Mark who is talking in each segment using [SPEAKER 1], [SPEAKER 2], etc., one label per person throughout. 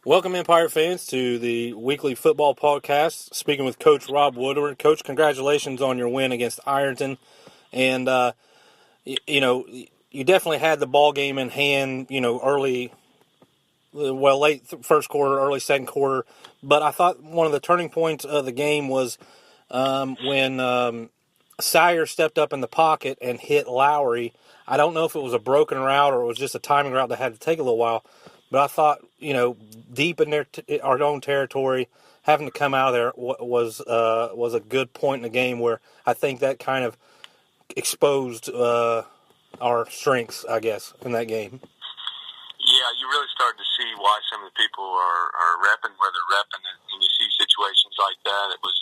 [SPEAKER 1] Welcome in, Pirate fans, to the weekly football podcast. Speaking with Coach Rob Woodward. Coach, congratulations on your win against Ironton. And, you definitely had the ball game in hand, early, late first quarter, early second quarter. But I thought one of the turning points of the game was when Sire stepped up in the pocket and hit Lowry. I don't know if it was a broken route or it was just a timing route that had to take a little while. But I thought, deep in our own territory, having to come out of there was a good point in the game where I think that kind of exposed our strengths, I guess, in that game.
[SPEAKER 2] Yeah, you really started to see why some of the people are repping where they're repping, and when you see situations like that, it was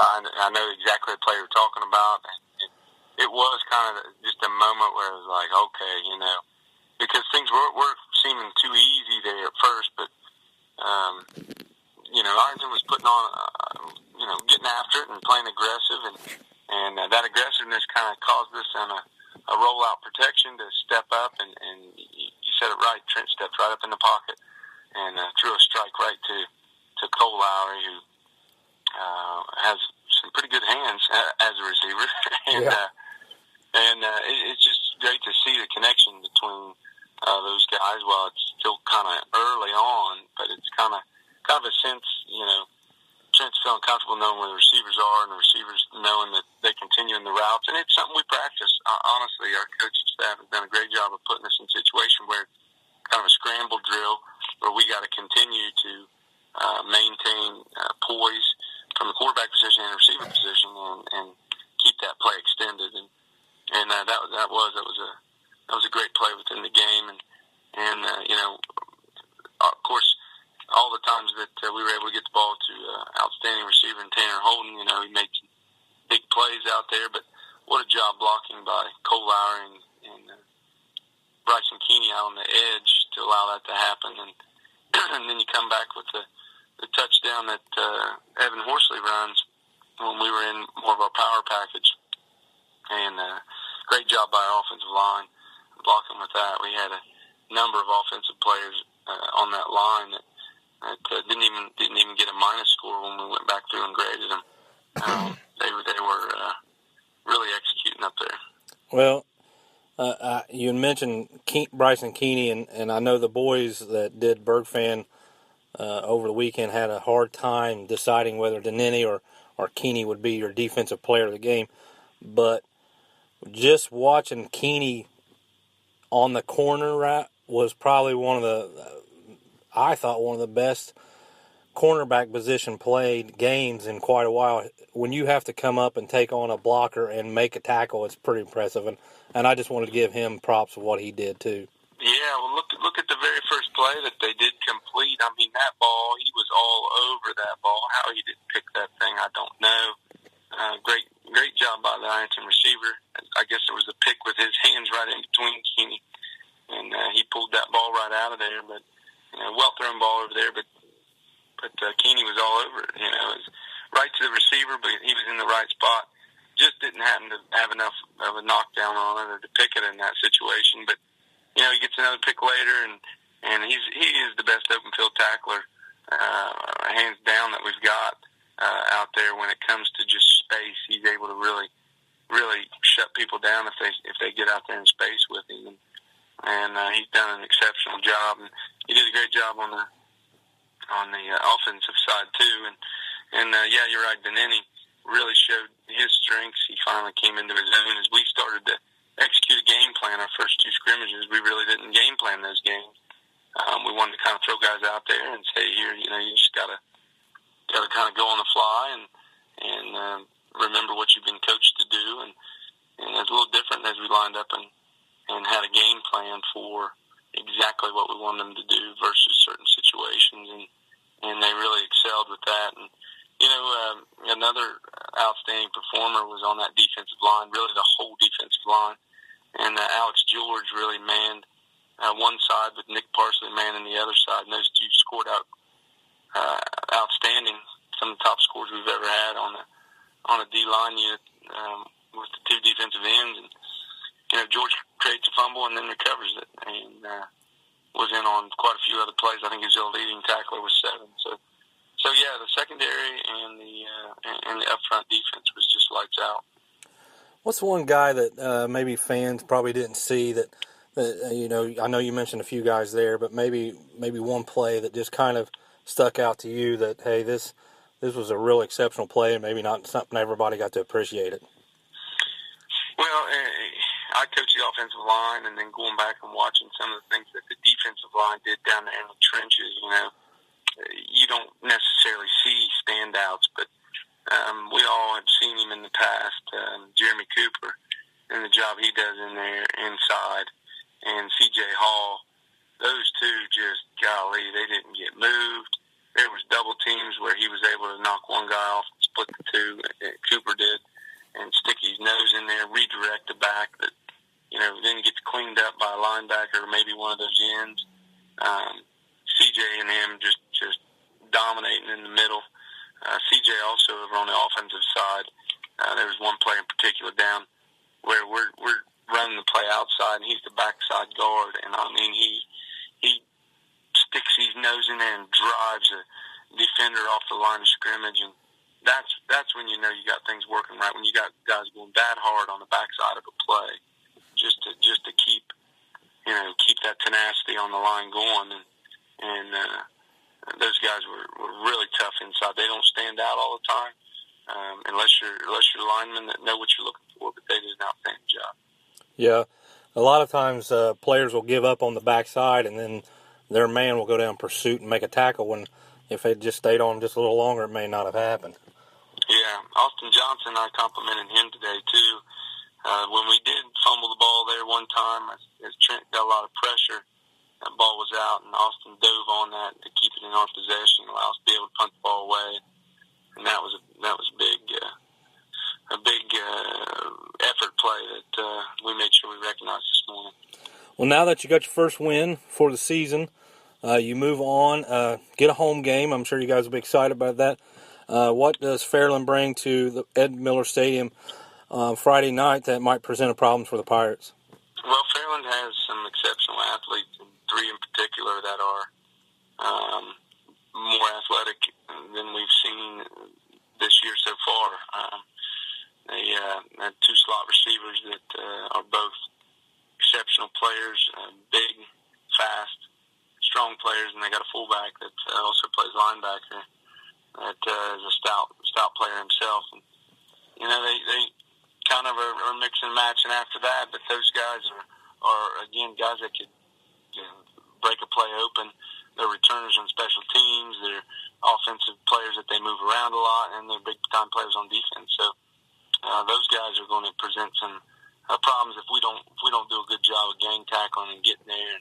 [SPEAKER 2] I know exactly the play you're talking about, and it was kind of just a moment where it was like, okay, because things were seeming too easy there at first, but Ironton was putting on, getting after it and playing aggressive, and that aggressiveness kind of caused us on a rollout protection to step up, and you said it right. Trent stepped right up in the pocket and threw a strike right to Cole Lowry, who has some pretty good hands as a receiver, it's just great to see the connection between those guys. While it's still kind of early on, but it's kind of a sense, Trent's feeling comfortable knowing where the receivers are, and the receivers knowing that they continue in the routes, and it's something we practice. Honestly, our coaching staff has done a great job of putting us in a situation where it's kind of a scramble drill where we got to continue to maintain poise from the quarterback position and receiver position, and keep that play extended. And that was a great play within the game, and of course, all the times that we were able to get the ball to outstanding receiver in Tanner Holden, he made some big plays out there. But what a job blocking by Cole Lowry and Bryson Keeney out on the edge to allow that to happen, and then you come back with the touchdown that Evan Horsley runs when we were in more of our power package. And great job by our offensive line blocking with that. We had a number of offensive players on that line that didn't even get a minus score when we went back through and graded them. They were really executing up there.
[SPEAKER 1] Well, you mentioned Bryson Keeney, and I know the boys that did Berg Fan over the weekend had a hard time deciding whether Denini or Keeney would be your defensive player of the game. But just watching Keeney on the corner route was probably one of the best cornerback position played games in quite a while. When you have to come up and take on a blocker and make a tackle, it's pretty impressive. And I just wanted to give him props for what he did too.
[SPEAKER 2] Yeah, well, look at the very first play that they did complete. I mean, that ball, he was all over that ball. How he didn't pick that thing, I don't know. Great job by the Ironton receiver. I guess there was a pick with his hands right in between Keeney, and he pulled that ball right out of there. But well thrown ball over there. But Keeney was all over it. It was right to the receiver, but he was in the right spot. Just didn't happen to have enough of a knockdown on it or to pick it in that situation. But he gets another pick later, and he is the best open field tackler, hands down, that we've got out there when it comes to just space. He's able to really shut people down if they get out there in space with him, and he's done an exceptional job. And he did a great job on the offensive side too. And yeah, you're right. Denini really showed his strengths. He finally came into his own as we started to execute a game plan. Our first two scrimmages, we really didn't game plan those games. We wanted to kind of throw guys out there and say, here, you just gotta kind of go on the fly and remember what you've been coached to do. And it's a little different as we lined up and had a game plan for exactly what we wanted them to do versus certain situations, and they really excelled with that. And another outstanding performer was on that defensive line, really the whole defensive line. And Alex George really manned one side with Nick Parsley manning the other side, and those two scored out outstanding. Some of the top scores we've ever had on a D-line unit with the two defensive ends. And George creates a fumble and then recovers it. And was in on quite a few other plays. I think he was the leading tackler with 7. So yeah, the secondary and the up front defense was just lights out.
[SPEAKER 1] What's one guy that maybe fans probably didn't see that I know you mentioned a few guys there, but maybe one play that just kind of stuck out to you that, hey, this was a real exceptional play and maybe not something everybody got to appreciate it?
[SPEAKER 2] Well, I coached the offensive line, and then going back and watching some of the things that the defensive line did down there in the trenches, you don't necessarily see standouts, but we all have seen him in the past. Jeremy Cooper and the job he does in there inside, and C.J. Hall, those two just, golly, they didn't get moved. There was double teams where he was able to knock one guy off and split the two. Cooper did, and stick his nose in there, redirect the back that, then gets cleaned up by a linebacker or maybe one of those ends. CJ and him just dominating in the middle. CJ also over on the offensive side. There was one play in particular down where we're running the play outside, and he's the backside guard, and I mean he sticks his nose in there and drives a defender off the line of scrimmage, and that's when you know you got things working right. When you got guys going that hard on the backside of a play, just to keep that tenacity on the line going, and those guys were really tough inside. They don't stand out all the time, unless you're linemen that know what you're looking for, but they did an outstanding job.
[SPEAKER 1] Yeah, a lot of times players will give up on the backside, and then their man will go down pursuit and make a tackle when if they just stayed on just a little longer, it may not have happened.
[SPEAKER 2] Yeah, Austin Johnson, I complimented him today, too. When we did fumble the ball there one time, as Trent got a lot of pressure, that ball was out, and Austin dove on that to keep it in our possession, allow us to be able to punt the ball away. And that was a big effort play that we made sure we recognized this morning.
[SPEAKER 1] Well, now that you got your first win for the season, you move on, get a home game. I'm sure you guys will be excited about that. What does Fairland bring to the Ed Miller Stadium Friday night that might present a problem for the Pirates?
[SPEAKER 2] Well, Fairland has some exceptional athletes, and 3 in particular that are more athletic than we've seen this year so far. They had 2 slot receivers that are both exceptional players, big, fast, strong players, and they got a fullback that also plays linebacker that is a stout player himself. And, they kind of are mixing and matching after that, but those guys are again, guys that could break a play open. They're returners on special teams. They're offensive players that they move around a lot, and they're big-time players on defense. So those guys are going to present some problems if we don't do a good job of gang tackling and getting there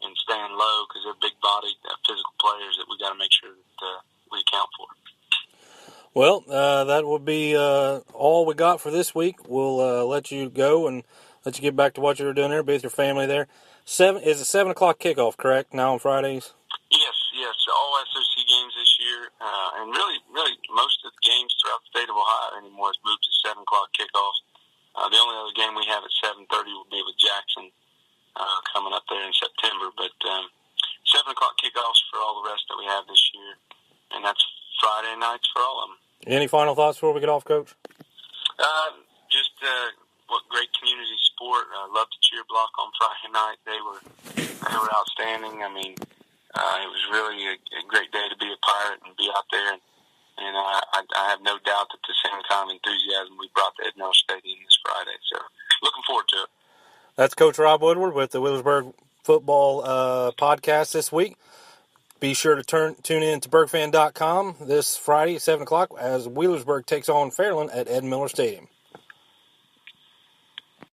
[SPEAKER 2] and staying low, because they're big-bodied, physical players that we got to make sure that we account for.
[SPEAKER 1] Well, that will be all we got for this week. We'll let you go and let you get back to what you were doing there, be with your family there. Is it 7 o'clock kickoff, correct, now on Fridays?
[SPEAKER 2] Yes. All SOC games this year, and really most of the games throughout the state of Ohio anymore has moved to 7 o'clock kickoffs. The only other game we have at 7:30 will be with Jackson coming up there in September. But 7 o'clock kickoffs for all the rest that we have this year, and that's Friday nights for all of them.
[SPEAKER 1] Any final thoughts before we get off, Coach?
[SPEAKER 2] Just what great community support. Love the cheer block on Friday night. They were outstanding. I mean, it was really a great day to be a Pirate and be out there. And I have no doubt that the same kind of enthusiasm we brought to Ed Miller Stadium this Friday. So looking forward to it. That's
[SPEAKER 1] Coach Rob Woodward with the Wheelersburg Football Podcast this week. Be sure to tune in to BurgFan.com this Friday at 7 o'clock as Wheelersburg takes on Fairland at Ed Miller Stadium.